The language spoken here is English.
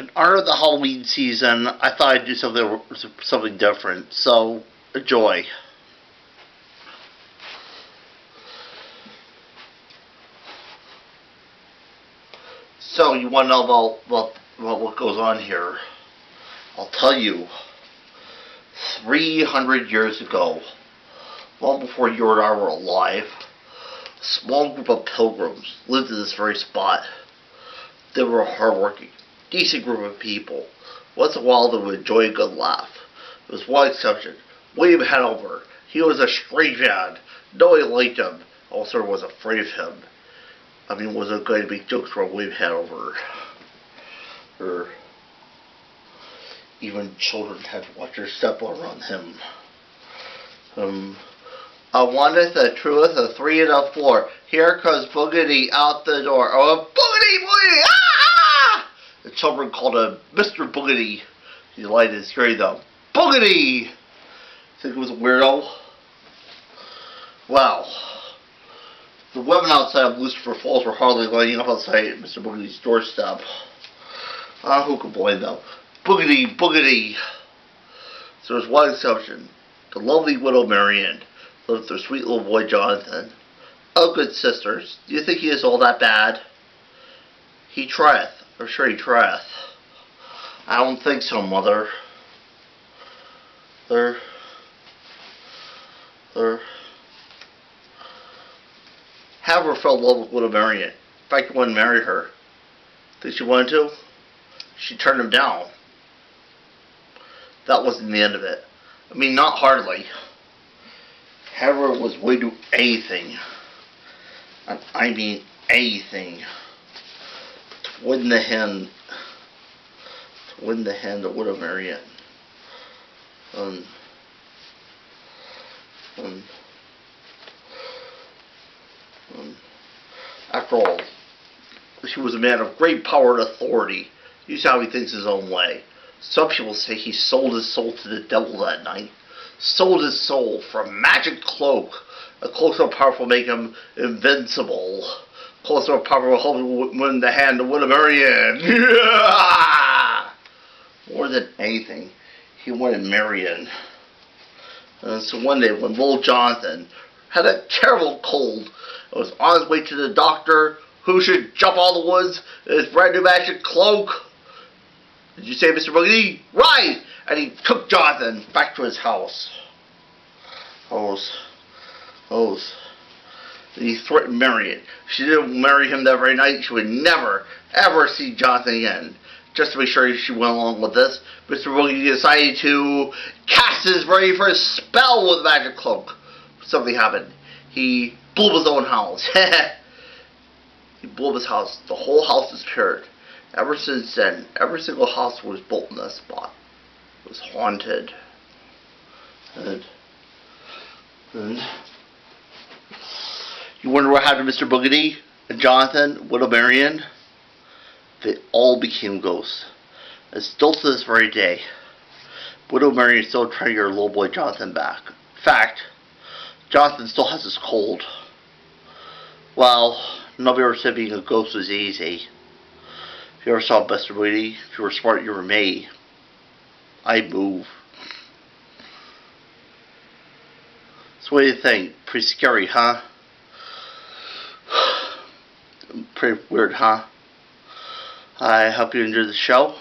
In honor of the Halloween season, I thought I'd do something different. So, enjoy. So, you want to know about what goes on here? I'll tell you. 300 years ago, long before you and I were alive, a small group of pilgrims lived in this very spot. They were a hardworking, decent group of people. Once in a while, they would enjoy a good laugh. There was one exception. William Hanover. He was a strange man. Nobody liked him. Also, was afraid of him. I mean, wasn't going to make jokes about William Hanover. Or even children had to watch their step around him. A one is a truth, a three and a four. Here comes Boogedy out the door. Oh, Boogedy, Boogedy! Ah! The children called him Mr. Boogedy. He lighted his hearing though. Boogedy! Think it was a weirdo? Wow. The women outside of Lucifer Falls were hardly lining up outside Mr. Boogedy's doorstep. Who could blame them? Boogedy, Boogedy. So there's one exception. The lovely widow Marianne lived with their sweet little boy Jonathan. Oh, good sisters, do you think he is all that bad? He trieth. I'm sure he trieth. I don't think so, Mother. Haver fell in love with widow Marianne. In fact, he wanted to marry her. Think she wanted to? She turned him down. That wasn't the end of it. I mean, not hardly. Haver was willing to do anything. And I mean anything. To win the hand of widow Marianne. After all, he was a man of great power and authority. You see how he thinks his own way. Some people say he sold his soul to the devil that night. Sold his soul for a magic cloak. A cloak so powerful make him invincible. A cloak so powerful help him win the hand of widow Marianne. More than anything, he wanted Marianne. And so one day when little Jonathan had a terrible cold and was on his way to the doctor, who should jump all the woods in his brand new magic cloak? Did you say, Mr. Boogedy? Right! And he took Jonathan back to his house. And he threatened Marianne. If she didn't marry him that very night, she would never, ever see Jonathan again. Just to make sure she went along with this, Mr. Boogedy decided to cast his very first spell with the magic cloak. Something happened. He blew up his own house. He blew up his house. The whole house disappeared. Ever since then, every single house was built in that spot. It was haunted. And you wonder what happened to Mr. Boogedy and Jonathan, widow Marianne? They all became ghosts. And still to this very day, widow Marianne is still trying to get her little boy Jonathan back. In fact, Jonathan still has his cold. Well, nobody ever said being a ghost was easy. If you ever saw Mr. Boogedy, if you were smart, you were me. I'd move. So what do you think? Pretty scary, huh? Pretty weird, huh? I hope you enjoyed the show.